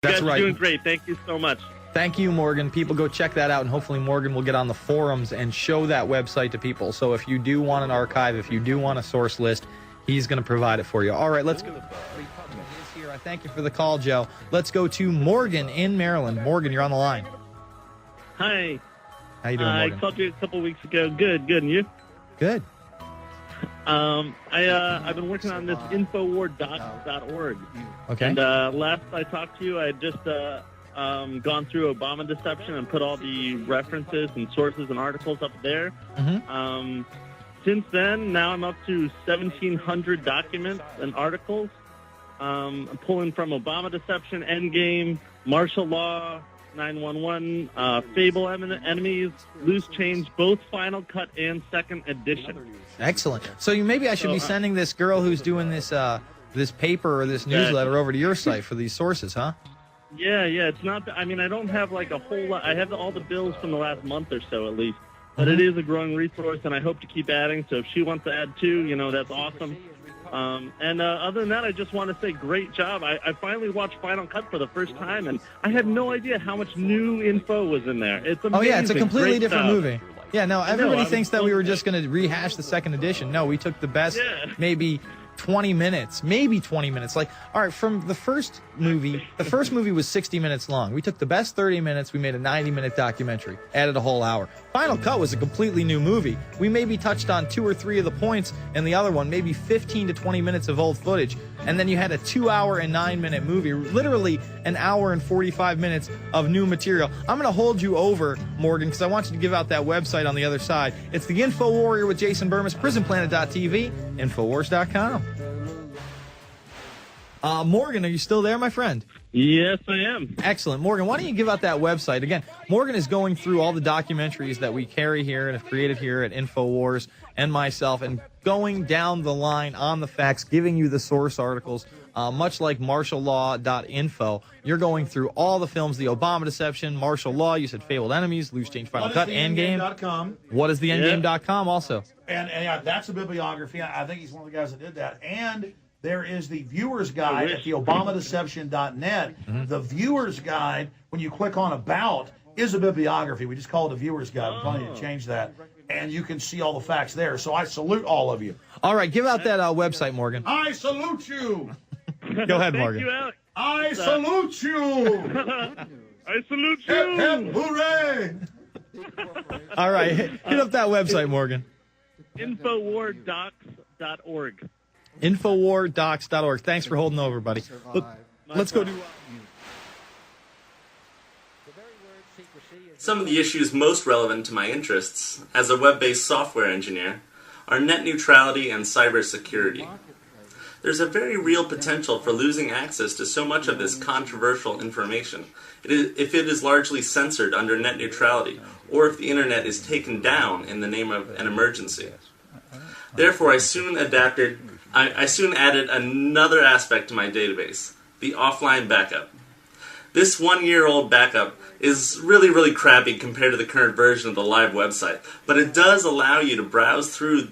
That's right. You guys are doing great. Thank you so much. Thank you, Morgan. People, go check that out, and hopefully Morgan will get on the forums and show that website to people. So if you do want an archive, if you do want a source list, he's going to provide it for you. All right, let's go. Here. I thank you for the call, Joe. Let's go to Morgan in Maryland. Morgan, you're on the line. Hi. How you doing, Morgan? I called you a couple weeks ago. Good, and you? Good. I've been working on this infowar.org. Okay. And last I talked to you, I had just gone through Obama deception and put all the references and sources and articles up there. Mm-hmm. Since then, now I'm up to 1,700 documents and articles. I'm pulling from Obama deception, Endgame, martial law, 911, Fable Enemies, Loose Change, both Final Cut and Second Edition. Excellent. So maybe I should be sending this girl who's doing this this paper or this newsletter over to your site for these sources, huh? Yeah. It's not. I mean, I don't have like a whole lot. I have all the bills from the last month or so, at least. But it is a growing resource, and I hope to keep adding. So if she wants to add too, that's awesome. And other than that, I just want to say great job. I finally watched Final Cut for the first time, and I had no idea how much new info was in there. It's amazing. Oh, yeah, it's a completely different movie. Yeah, no, everybody thinks that we were just going to rehash the second edition. No, we took the best, maybe 20 minutes. Like, all right, from the first movie was 60 minutes long. We took the best 30 minutes, we made a 90-minute documentary, added a whole hour. Final Cut was a completely new movie. We maybe touched on 2 or 3 of the points, and the other one, maybe 15 to 20 minutes of old footage. And then you had a 2-hour and 9-minute movie, literally an hour and 45 minutes of new material. I'm going to hold you over, Morgan, because I want you to give out that website on the other side. It's the Info Warrior with Jason Burmis, prisonplanet.tv, Infowars.com. Morgan, are you still there, my friend? Yes, I am. Excellent. Morgan, why don't you give out that website? Again, Morgan is going through all the documentaries that we carry here and have created here at InfoWars and myself, and going down the line on the facts, giving you the source articles, much like martiallaw.info. You're going through all the films, the Obama deception, martial law, you said Fabled Enemies, Loose Change, Final Cut, Endgame. What is the Endgame.com also? And yeah, that's a bibliography. I think he's one of the guys that did that. And there is the viewer's guide at the obamadeception.net. The viewer's guide, when you click on About, is a bibliography. We just call it a viewer's guide. We're planning to change that. And you can see all the facts there. So I salute all of you. All right, give out that website, Morgan. I salute you. Go ahead, Morgan. Thank you, Alex. I salute you. I salute you. Hip, hip, hooray. All right, hit up that website, Morgan. Infowardocs.org. Infowardocs.org. Thanks for holding over, buddy. Let's go to... Some of the issues most relevant to my interests as a web-based software engineer are net neutrality and cybersecurity. There's a very real potential for losing access to so much of this controversial information if it is largely censored under net neutrality, or if the internet is taken down in the name of an emergency. Therefore, I soon added another aspect to my database, the offline backup. This 1-year-old backup is really crappy compared to the current version of the live website, but it does allow you to browse through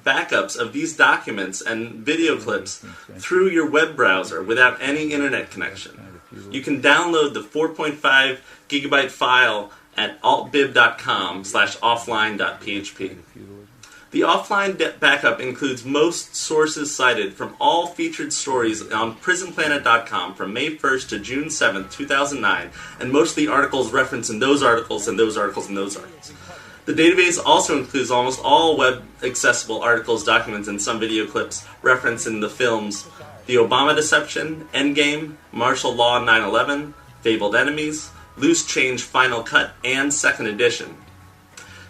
backups of these documents and video clips through your web browser without any internet connection. You can download the 4.5 gigabyte file at altbib.com/offline.php. The offline backup includes most sources cited from all featured stories on prisonplanet.com from May 1st to June 7th, 2009, and most of the articles referenced in those articles and those articles and those articles. The database also includes almost all web-accessible articles, documents, and some video clips referenced in the films The Obama Deception, Endgame, Martial Law 9/11, Fabled Enemies, Loose Change Final Cut, and Second Edition.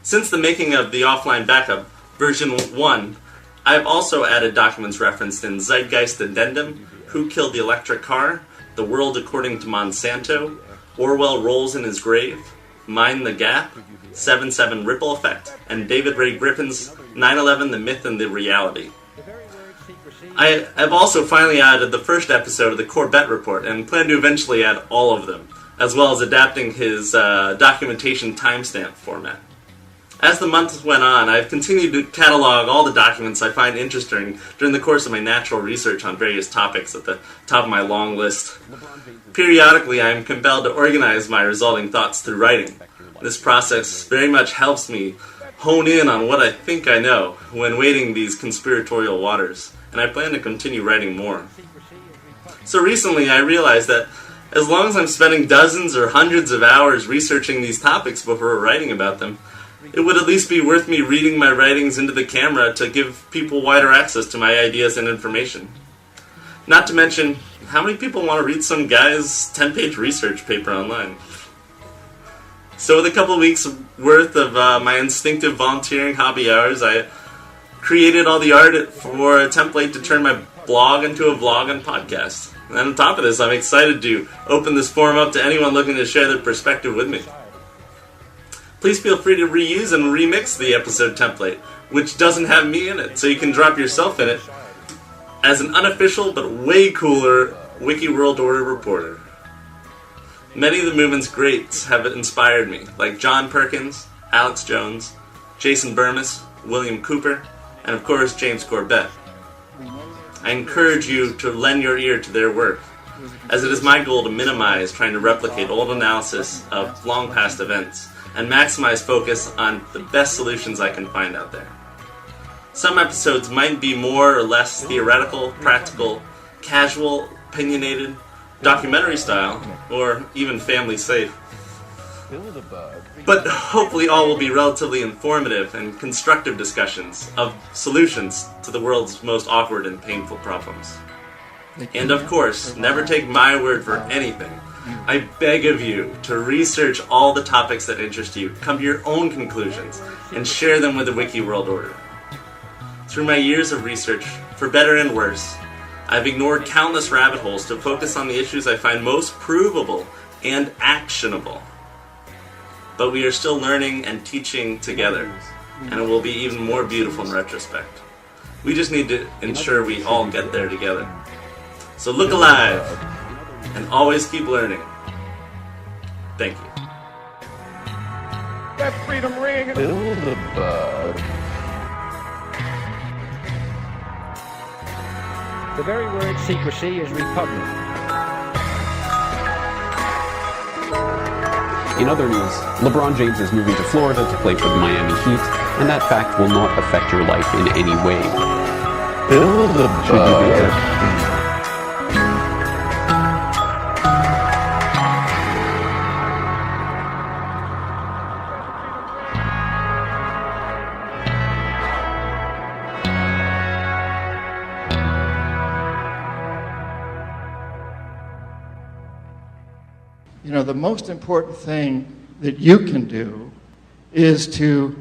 Since the making of the offline backup, version 1, I have also added documents referenced in Zeitgeist Addendum, Who Killed the Electric Car, The World According to Monsanto, Orwell Rolls in His Grave, Mind the Gap, 7/7 Ripple Effect, and David Ray Griffin's 9/11 The Myth and the Reality. I have also finally added the first episode of the Corbett Report and plan to eventually add all of them, as well as adapting his documentation timestamp format. As the months went on, I've continued to catalog all the documents I find interesting during the course of my natural research on various topics at the top of my long list. Periodically, I am compelled to organize my resulting thoughts through writing. This process very much helps me hone in on what I think I know when wading these conspiratorial waters, and I plan to continue writing more. So recently, I realized that as long as I'm spending dozens or hundreds of hours researching these topics before writing about them, it would at least be worth me reading my writings into the camera to give people wider access to my ideas and information. Not to mention, how many people want to read some guy's 10-page research paper online? So with a couple weeks worth of my instinctive volunteering hobby hours, I created all the art for a template to turn my blog into a vlog and podcast. And on top of this, I'm excited to open this forum up to anyone looking to share their perspective with me. Please feel free to reuse and remix the episode template, which doesn't have me in it, so you can drop yourself in it as an unofficial but way cooler Wiki World Order reporter. Many of the movement's greats have inspired me, like John Perkins, Alex Jones, Jason Burmis, William Cooper, and of course James Corbett. I encourage you to lend your ear to their work, as it is my goal to minimize trying to replicate old analysis of long past events and maximize focus on the best solutions I can find out there. Some episodes might be more or less theoretical, practical, casual, opinionated, documentary style, or even family safe. But hopefully all will be relatively informative and constructive discussions of solutions to the world's most awkward and painful problems. And of course, never take my word for anything. I beg of you to research all the topics that interest you, come to your own conclusions, and share them with the Wiki World Order. Through my years of research, for better and worse, I've ignored countless rabbit holes to focus on the issues I find most provable and actionable. But we are still learning and teaching together, and it will be even more beautiful in retrospect. We just need to ensure we all get there together. So look alive, and always keep learning. Thank you. That freedom ring. Build the bug. The very word secrecy is repugnant. In other news, LeBron James is moving to Florida to play for the Miami Heat, and that fact will not affect your life in any way. Build the bug. You know, the most important thing that you can do is to